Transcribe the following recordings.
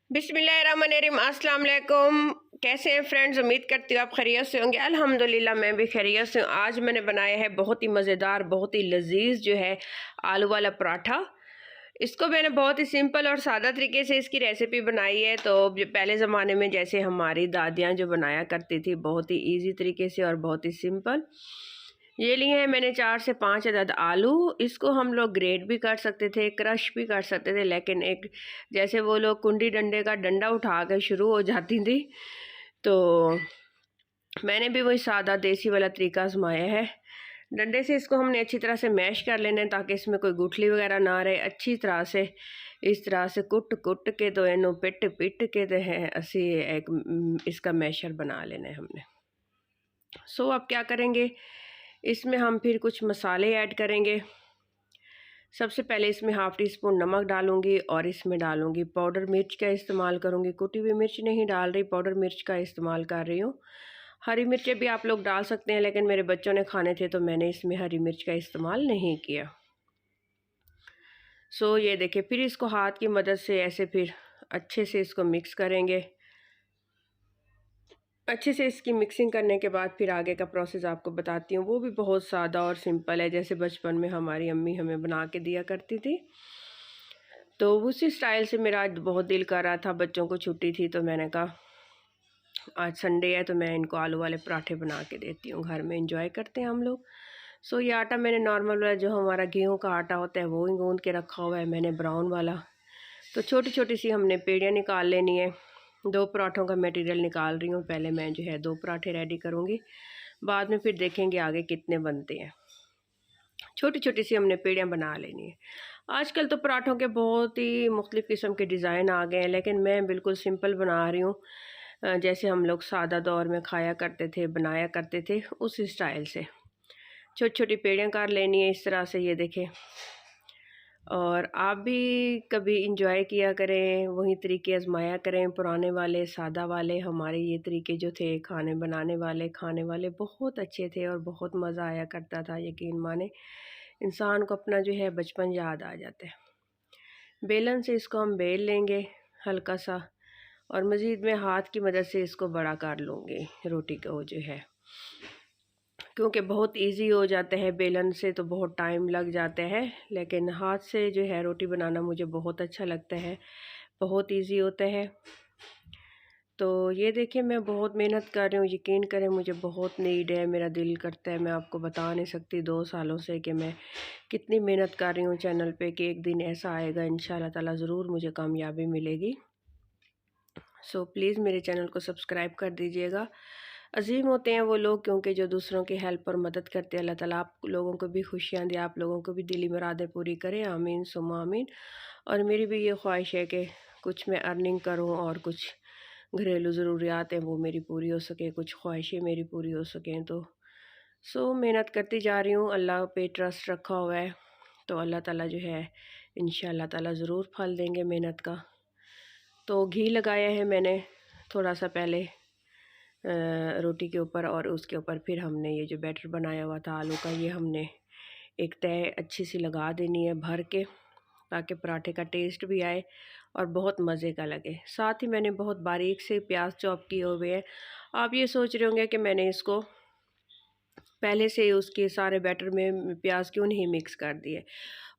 बिस्मिल्लाहिर्रहमानिर्रहीम। अस्सलाम वालेकुम। कैसे हैं फ्रेंड्स? उम्मीद करती हूँ आप खैरियत से होंगे। अल्हम्दुलिल्लाह मैं भी खैरियत से हूँ। आज मैंने बनाया है बहुत ही मज़ेदार, बहुत ही लजीज जो है आलू वाला पराठा। इसको मैंने बहुत ही सिंपल और सादा तरीके से इसकी रेसिपी बनाई है। तो पहले ज़माने में जैसे हमारी दादियाँ जो बनाया करती थी, बहुत ही ईजी तरीके से और बहुत ही सिंपल। ये लिए हैं मैंने 4 से 5 अदद आलू। इसको हम लोग ग्रेट भी कर सकते थे, क्रश भी कर सकते थे, लेकिन एक जैसे वो लोग कुंडी डंडे का डंडा उठा कर शुरू हो जाती थी, तो मैंने भी वही सादा देसी वाला तरीका आजमाया है। डंडे से इसको हमने अच्छी तरह से मैश कर लेना है ताकि इसमें कोई गुठली वगैरह ना रहे। अच्छी तरह से इस तरह से कुट कुट के तो इन्हों पिट पिट के तो है असी एक इसका मैशर बना लेना है हमने। सो अब क्या करेंगे, इसमें हम फिर कुछ मसाले ऐड करेंगे। सबसे पहले इसमें हाफ़ टी स्पून नमक डालूंगी और इसमें डालूंगी पाउडर मिर्च का इस्तेमाल करूंगी। कुटी हुई मिर्च नहीं डाल रही, पाउडर मिर्च का इस्तेमाल कर रही हूँ। हरी मिर्चें भी आप लोग डाल सकते हैं, लेकिन मेरे बच्चों ने खाने थे तो मैंने इसमें हरी मिर्च का इस्तेमाल नहीं किया। सो ये देखिए, फिर इसको हाथ की मदद से ऐसे फिर अच्छे से इसको मिक्स करेंगे। अच्छे से इसकी मिक्सिंग करने के बाद फिर आगे का प्रोसेस आपको बताती हूँ। वो भी बहुत सादा और सिंपल है, जैसे बचपन में हमारी अम्मी हमें बना के दिया करती थी। तो उसी स्टाइल से मेरा आज बहुत दिल कर रहा था, बच्चों को छुट्टी थी तो मैंने कहा आज संडे है तो मैं इनको आलू वाले पराठे बना के देती हूँ। घर में इंजॉय करते हैं हम लोग। सो ये आटा मैंने नॉर्मल वाला जो हमारा गेहूँ का आटा होता है वो ही गूँध के रखा हुआ है मैंने, ब्राउन वाला। तो छोटी छोटी सी हमने पेड़ियाँ निकाल लेनी है। 2 पराठों का मटेरियल निकाल रही हूँ। पहले मैं जो है 2 पराठे रेडी करूँगी, बाद में फिर देखेंगे आगे कितने बनते हैं। छोटी छोटी सी हमने पेड़ियाँ बना लेनी है। आजकल तो पराठों के बहुत ही मुख्तलिफ़ किस्म के डिज़ाइन आ गए हैं, लेकिन मैं बिल्कुल सिंपल बना रही हूँ, जैसे हम लोग सादा दौर में खाया करते थे, बनाया करते थे, उस स्टाइल से छोटी छोटी पेड़ियाँ कर लेनी है इस तरह से। ये देखें, और आप भी कभी इंजॉय किया करें, वही तरीके आजमाया करें, पुराने वाले सादा वाले। हमारे ये तरीके जो थे खाने बनाने वाले, खाने वाले बहुत अच्छे थे और बहुत मज़ा आया करता था। यकीन माने इंसान को अपना जो है बचपन याद आ जाता है। बेलन से इसको हम बेल लेंगे हल्का सा, और मज़ीद में हाथ की मदद से इसको बड़ा कर लूँगी रोटी को जो है, क्योंकि बहुत इजी हो जाता है। बेलन से तो बहुत टाइम लग जाता है, लेकिन हाथ से जो है रोटी बनाना मुझे बहुत अच्छा लगता है, बहुत इजी होता है। तो ये देखिए, मैं बहुत मेहनत कर रही हूँ, यकीन करें मुझे बहुत नीड है, मेरा दिल करता है, मैं आपको बता नहीं सकती 2 सालों से कि मैं कितनी मेहनत कर रही हूँ चैनल पे, कि एक दिन ऐसा आएगा इंशाल्लाह ताला ज़रूर मुझे कामयाबी मिलेगी। सो प्लीज़ मेरे चैनल को सब्सक्राइब कर दीजिएगा। अजीम होते हैं वो लोग क्योंकि जो दूसरों की हेल्प और मदद करते हैं। अल्लाह ताला आप लोगों को भी खुशियाँ दे, आप लोगों को भी दिली मुरादें पूरी करें, आमीन सुम्मा आमीन। और मेरी भी ये ख्वाहिश है कि कुछ मैं अर्निंग करूं और कुछ घरेलू ज़रूरियात हैं वो मेरी पूरी हो सके, कुछ ख्वाहिशें मेरी पूरी हो सकें। तो मेहनत करती जा रही हूँ, अल्लाह पे ट्रस्ट रखा हुआ है, तो अल्लाह ताला जो है इंशाल्लाह ताला ज़रूर फल देंगे मेहनत का। तो घी लगाया है मैंने थोड़ा सा पहले रोटी के ऊपर, और उसके ऊपर फिर हमने ये जो बैटर बनाया हुआ था आलू का, ये हमने एक तय अच्छी सी लगा देनी है भर के, ताकि पराठे का टेस्ट भी आए और बहुत मज़े का लगे। साथ ही मैंने बहुत बारीक से प्याज चॉप किए हुए हैं। आप ये सोच रहे होंगे कि मैंने इसको पहले से उसके सारे बैटर में प्याज क्यों नहीं मिक्स कर दिए।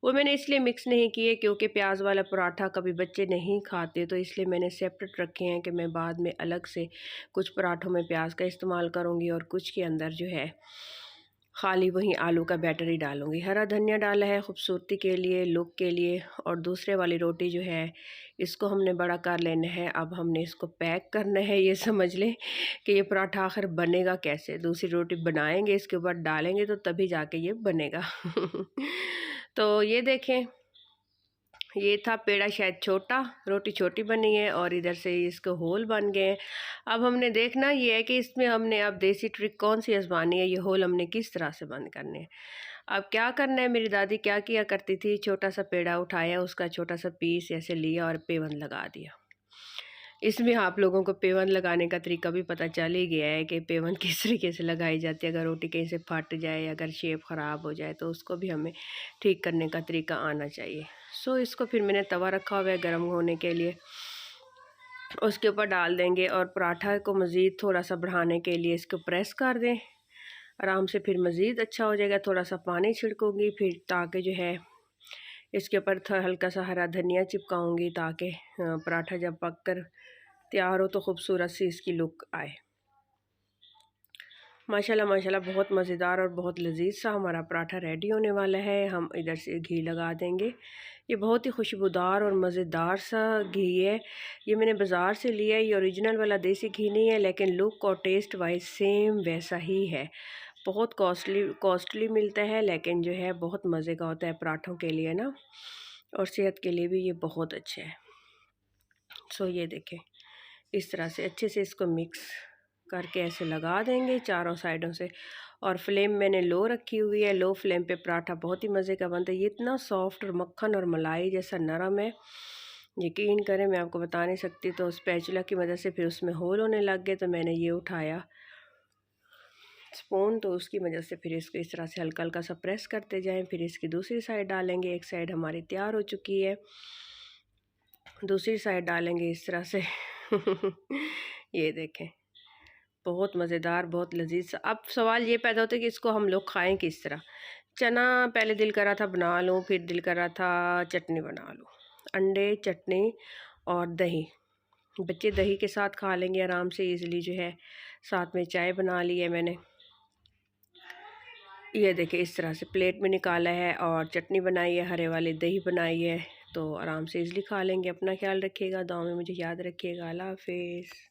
वो मैंने इसलिए मिक्स नहीं किए क्योंकि प्याज वाला पराठा कभी बच्चे नहीं खाते, तो इसलिए मैंने सेपरेट रखे हैं कि मैं बाद में अलग से कुछ पराठों में प्याज का इस्तेमाल करूँगी और कुछ के अंदर जो है खाली वही आलू का बैटर ही डालूँगी। हरा धनिया डाला है खूबसूरती के लिए, लुक के लिए। और दूसरे वाली रोटी जो है इसको हमने बड़ा कर लेना है। अब हमने इसको पैक करना है। ये समझ लें कि ये पराठा आखिर बनेगा कैसे। दूसरी रोटी बनाएंगे, इसके ऊपर डालेंगे तो तभी जाके ये बनेगा। तो ये देखें, ये था पेड़ा शायद छोटा, रोटी छोटी बनी है और इधर से इसके होल बन गए हैं। अब हमने देखना ये है कि इसमें हमने अब देसी ट्रिक कौन सी आजमानी है, ये होल हमने किस तरह से बंद करने हैं। अब क्या करना है, मेरी दादी क्या किया करती थी, छोटा सा पेड़ा उठाया, उसका छोटा सा पीस ऐसे लिया और पेवन लगा दिया। इसमें आप लोगों को पेवन लगाने का तरीका भी पता चल ही गया है कि पेवन किस तरीके से लगाई जाती है। अगर रोटी कहीं से फट जाए, अगर शेप ख़राब हो जाए, तो उसको भी हमें ठीक करने का तरीका आना चाहिए। इसको फिर मैंने तवा रखा हुआ है गर्म होने के लिए। उसके ऊपर डाल देंगे और पराठा को मज़ीद थोड़ा सा बढ़ाने के लिए इसको प्रेस कर दें आराम से, फिर मज़ीद अच्छा हो जाएगा। थोड़ा सा पानी छिड़कूँगी फिर, ताकि जो है इसके ऊपर थोड़ा हल्का सा हरा धनिया चिपकाऊँगी, ताकि पराठा जब पक कर तैयार हो तो ख़ूबसूरत सी इसकी लुक आए। माशाल्लाह माशाल्लाह बहुत मज़ेदार और बहुत लजीज सा हमारा पराठा रेडी होने वाला है। हम इधर से घी लगा देंगे। ये बहुत ही खुशबूदार और मज़ेदार सा घी है। ये मैंने बाज़ार से लिया है। ये ओरिजिनल वाला देसी घी नहीं है, लेकिन लुक और टेस्ट वाइज सेम वैसा ही है। बहुत कॉस्टली मिलता है, लेकिन जो है बहुत मज़े का होता है पराठों के लिए ना, और सेहत के लिए भी ये बहुत अच्छा है। सो ये देखें, इस तरह से अच्छे से इसको मिक्स करके ऐसे लगा देंगे चारों साइडों से। और फ्लेम मैंने लो रखी हुई है। लो फ्लेम पे पराठा बहुत ही मज़े का बनता है। ये इतना सॉफ्ट और मक्खन और मलाई जैसा नरम है, यकीन करें मैं आपको बता नहीं सकती। तो स्पैचुला की मदद से फिर उसमें होल होने लग गए, तो मैंने ये उठाया स्पून, तो उसकी वजह से फिर इसको इस तरह से हल्का हल्का सा प्रेस करते जाएं। फिर इसकी दूसरी साइड डालेंगे। एक साइड हमारी तैयार हो चुकी है, दूसरी साइड डालेंगे इस तरह से ये देखें, बहुत मज़ेदार बहुत लजीज। अब सवाल ये पैदा होता है कि इसको हम लोग खाएं किस तरह। चना पहले दिल कर रहा था बना लूँ, फिर दिल कर रहा था चटनी बना लूँ। अंडे, चटनी और दही, बच्चे दही के साथ खा लेंगे आराम से इजीली जो है। साथ में चाय बना ली है मैंने। ये देखिए इस तरह से प्लेट में निकाला है, और चटनी बनाई है, हरे वाली दही बनाई है, तो आराम से इजीली खा लेंगे। अपना ख्याल रखिएगा, दुआ में मुझे याद रखिएगा। अल्लाह हाफिज़।